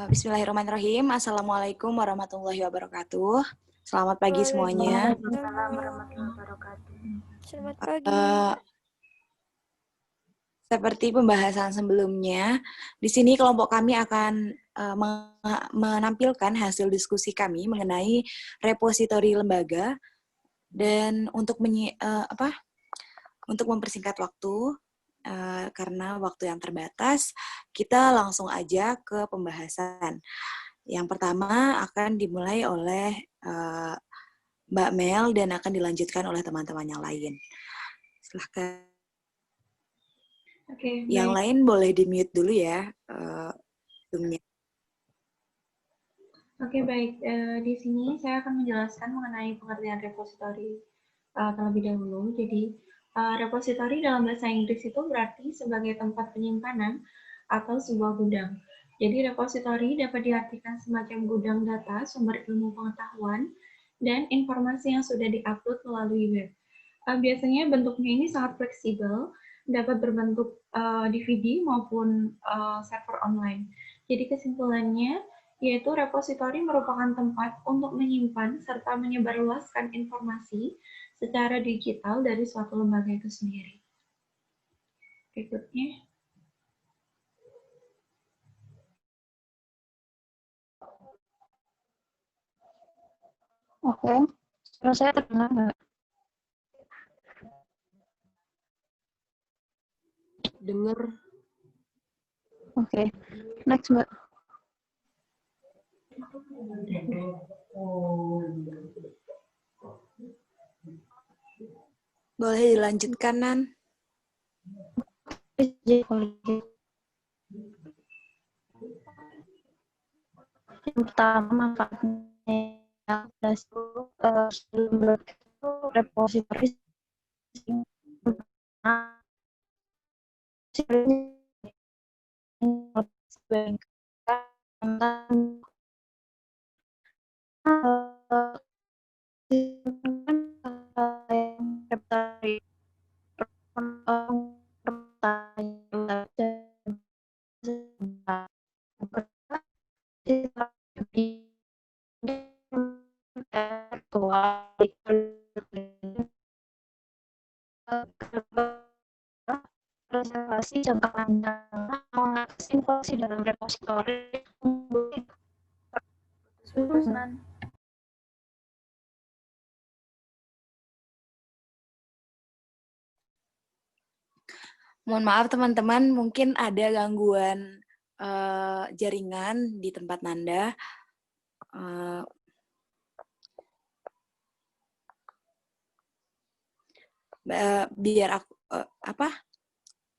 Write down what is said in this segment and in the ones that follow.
Bismillahirrahmanirrahim. Assalamualaikum warahmatullahi wabarakatuh. Selamat pagi semuanya. Waalaikumsalam warahmatullahi wabarakatuh. Selamat pagi. Seperti pembahasan sebelumnya, di sini kelompok kami akan menampilkan hasil diskusi kami mengenai repositori lembaga dan untuk mempersingkat waktu karena waktu yang terbatas, kita langsung aja ke pembahasan. Yang pertama akan dimulai oleh Mbak Mel dan akan dilanjutkan oleh teman-teman yang lain. Silahkan. Oke, Yang lain boleh di-mute dulu ya. Oke, baik. Di sini saya akan menjelaskan mengenai pengertian repositori terlebih dahulu. Jadi, repositori dalam bahasa Inggris itu berarti sebagai tempat penyimpanan atau sebuah gudang. Jadi, repositori dapat diartikan semacam gudang data, sumber ilmu pengetahuan, dan informasi yang sudah diupload melalui web. Biasanya bentuknya ini sangat fleksibel, dapat berbentuk DVD maupun server online. Jadi kesimpulannya, yaitu repositori merupakan tempat untuk menyimpan serta menyebarluaskan informasi secara digital dari suatu lembaga itu sendiri. Berikutnya. Oke, suara saya terdengar nggak? Dengar. Oke, next Mbak. Boleh dilanjutkan, Nan? Yang pertama, manfaatnya repositori reservasi jangka panjang mengakses informasi dalam repositori Putus, Nan. Mohon maaf teman-teman, mungkin ada gangguan jaringan di tempat Nanda. Biar aku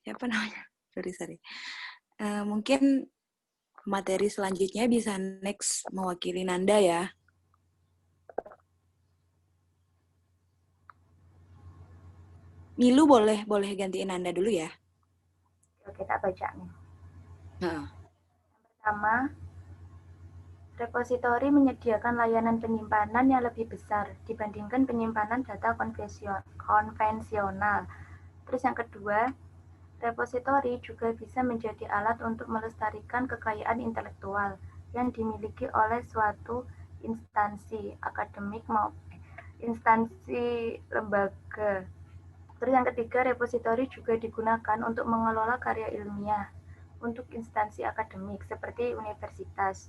siapa namanya? Sorry. Mungkin materi selanjutnya bisa next mewakili Nanda ya. Milu boleh gantiin Nanda dulu ya. Oke, tak baca nih. Nah. Yang pertama, repositori menyediakan layanan penyimpanan yang lebih besar dibandingkan penyimpanan data konvensional. Terus yang kedua, repositori juga bisa menjadi alat untuk melestarikan kekayaan intelektual yang dimiliki oleh suatu instansi akademik maupun instansi lembaga. Terus yang ketiga, repositori juga digunakan untuk mengelola karya ilmiah untuk instansi akademik seperti universitas.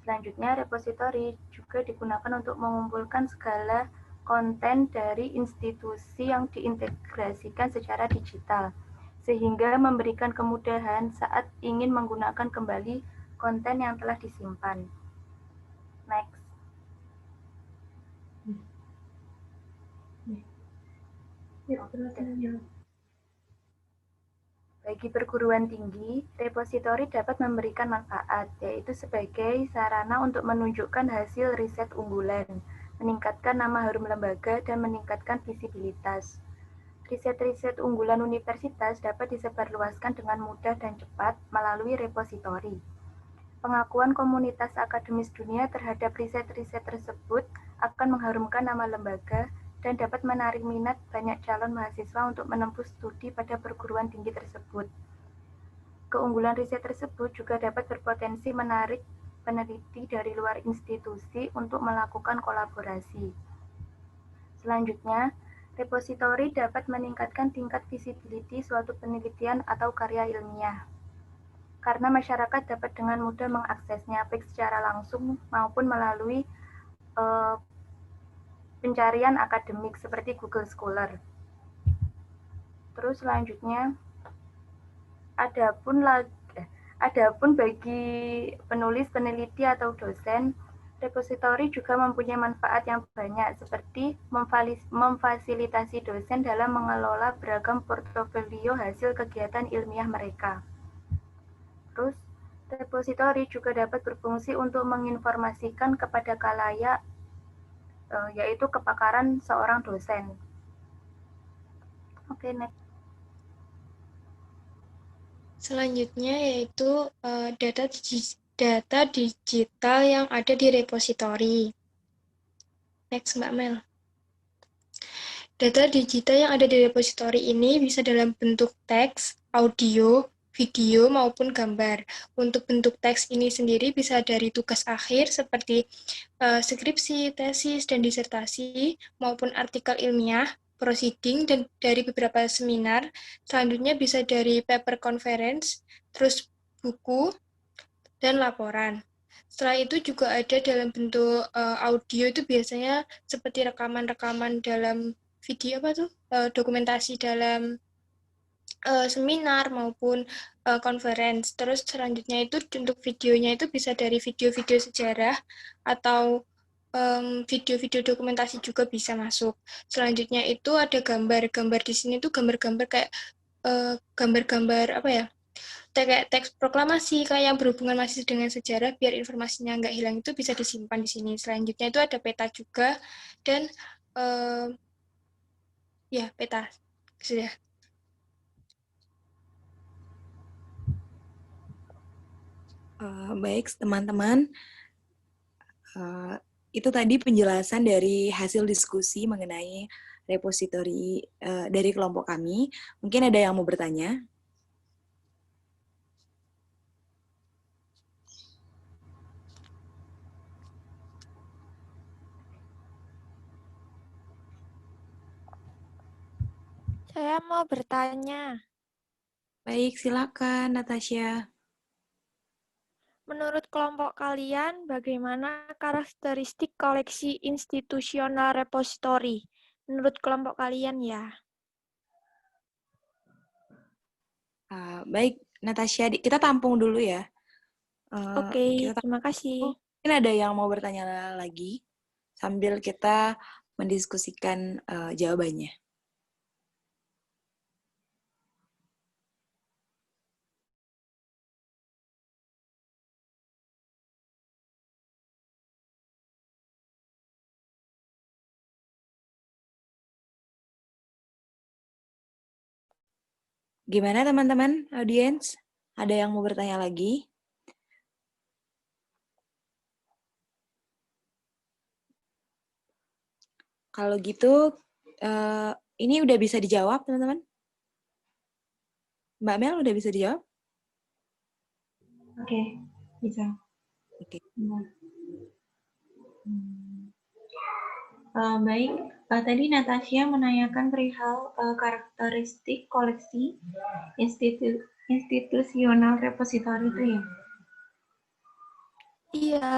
Selanjutnya, repositori juga digunakan untuk mengumpulkan segala konten dari institusi yang diintegrasikan secara digital, sehingga memberikan kemudahan saat ingin menggunakan kembali konten yang telah disimpan. Next. Bagi perguruan tinggi, repositori dapat memberikan manfaat, yaitu sebagai sarana untuk menunjukkan hasil riset unggulan, meningkatkan nama harum lembaga, dan meningkatkan visibilitas. Riset-riset unggulan universitas dapat disebarluaskan dengan mudah dan cepat melalui repositori. Pengakuan komunitas akademis dunia terhadap riset-riset tersebut akan mengharumkan nama lembaga dan dapat menarik minat banyak calon mahasiswa untuk menempuh studi pada perguruan tinggi tersebut. Keunggulan riset tersebut juga dapat berpotensi menarik peneliti dari luar institusi untuk melakukan kolaborasi. Selanjutnya, repositori dapat meningkatkan tingkat visibility suatu penelitian atau karya ilmiah, karena masyarakat dapat dengan mudah mengaksesnya baik secara langsung maupun melalui pencarian akademik seperti Google Scholar. Terus selanjutnya, adapun bagi penulis, peneliti atau dosen, repositori juga mempunyai manfaat yang banyak seperti memfasilitasi dosen dalam mengelola beragam portofolio hasil kegiatan ilmiah mereka. Terus, repositori juga dapat berfungsi untuk menginformasikan kepada khalayak, yaitu kepakaran seorang dosen. Oke, next. Selanjutnya yaitu data digital yang ada di repositori. Next, Mbak Mel. Data digital yang ada di repositori ini bisa dalam bentuk teks, audio, video, maupun gambar. Untuk bentuk teks ini sendiri bisa dari tugas akhir seperti skripsi, tesis, dan disertasi, maupun artikel ilmiah, proceeding, dan dari beberapa seminar. Selanjutnya bisa dari paper conference, terus buku, dan laporan. Setelah itu juga ada dalam bentuk audio, itu biasanya seperti rekaman-rekaman dalam video dokumentasi dalam seminar maupun conference. Terus selanjutnya itu untuk videonya itu bisa dari video-video sejarah atau video-video dokumentasi juga bisa masuk. Selanjutnya itu ada gambar-gambar di sini tuh gambar-gambar kayak gambar-gambar kayak teks proklamasi kayak yang berhubungan masih dengan sejarah biar informasinya nggak hilang itu bisa disimpan di sini. Selanjutnya itu ada peta juga dan ya peta sudah. Baik teman-teman, itu tadi penjelasan dari hasil diskusi mengenai repositori dari kelompok kami. Mungkin ada yang mau bertanya? Saya mau bertanya. Baik, silakan Natasha. Menurut kelompok kalian, bagaimana karakteristik koleksi institusional repositori? Menurut kelompok kalian ya. Baik, Natasha, kita tampung dulu ya. Oke, terima kasih. Mungkin ada yang mau bertanya lagi sambil kita mendiskusikan jawabannya. Gimana teman-teman, audiens? Ada yang mau bertanya lagi? Kalau gitu, ini udah bisa dijawab, teman-teman? Mbak Mel udah bisa dijawab? Oke, bisa. Oke. Baik, tadi Natasha menanyakan perihal karakteristik koleksi institusional repositori itu ya? Iya.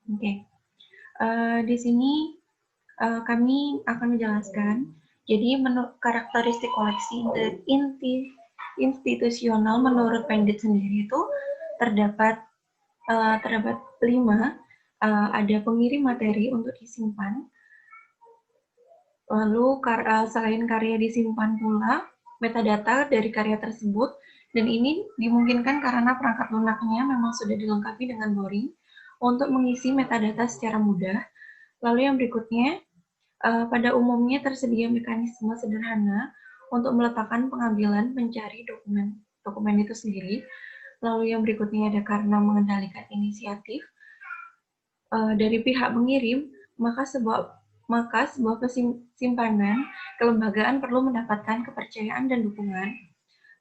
Oke. Di sini kami akan menjelaskan. Jadi karakteristik koleksi institusional menurut Pendit sendiri itu terdapat 5. Ada pengirim materi untuk disimpan. Lalu selain karya disimpan pula metadata dari karya tersebut, dan ini dimungkinkan karena perangkat lunaknya memang sudah dilengkapi dengan boring untuk mengisi metadata secara mudah. Lalu yang berikutnya, pada umumnya tersedia mekanisme sederhana untuk meletakkan pengambilan mencari dokumen itu sendiri. Lalu yang berikutnya ada karena mengendalikan inisiatif dari pihak pengirim, maka sebuah simpanan kelembagaan perlu mendapatkan kepercayaan dan dukungan.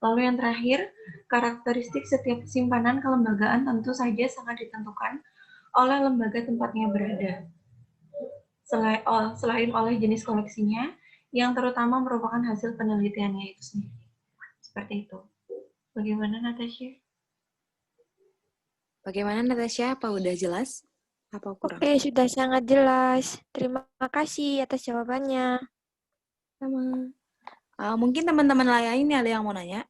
Lalu yang terakhir, karakteristik setiap simpanan kelembagaan tentu saja sangat ditentukan oleh lembaga tempatnya berada. Selain oleh jenis koleksinya, yang terutama merupakan hasil penelitiannya itu sendiri. Seperti itu. Bagaimana, Natasha? Bagaimana Natasha? Apa udah jelas? Apa kurang? Oke, sudah sangat jelas. Terima kasih atas jawabannya. Sama. Mungkin teman-teman lain ada yang mau nanya?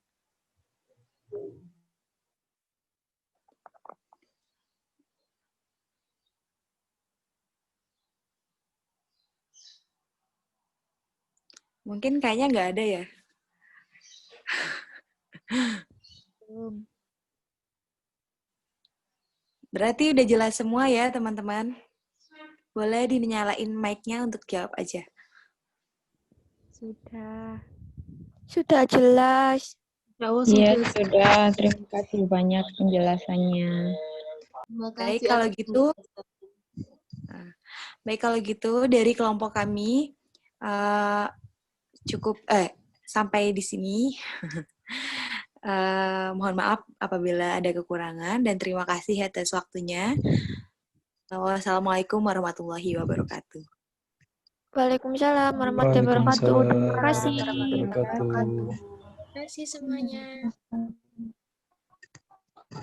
Mungkin kayaknya nggak ada ya. Berarti udah jelas semua ya teman-teman. Boleh dinyalain mic-nya untuk jawab aja. Sudah jelas. Iya, sudah. Terima kasih banyak penjelasannya. Baik kalau gitu dari kelompok kami cukup sampai di sini. Mohon maaf apabila ada kekurangan dan terima kasih atas waktunya. Wassalamualaikum warahmatullahi wabarakatuh. Waalaikumsalam warahmatullahi wabarakatuh. Terima kasih. Terima kasih semuanya.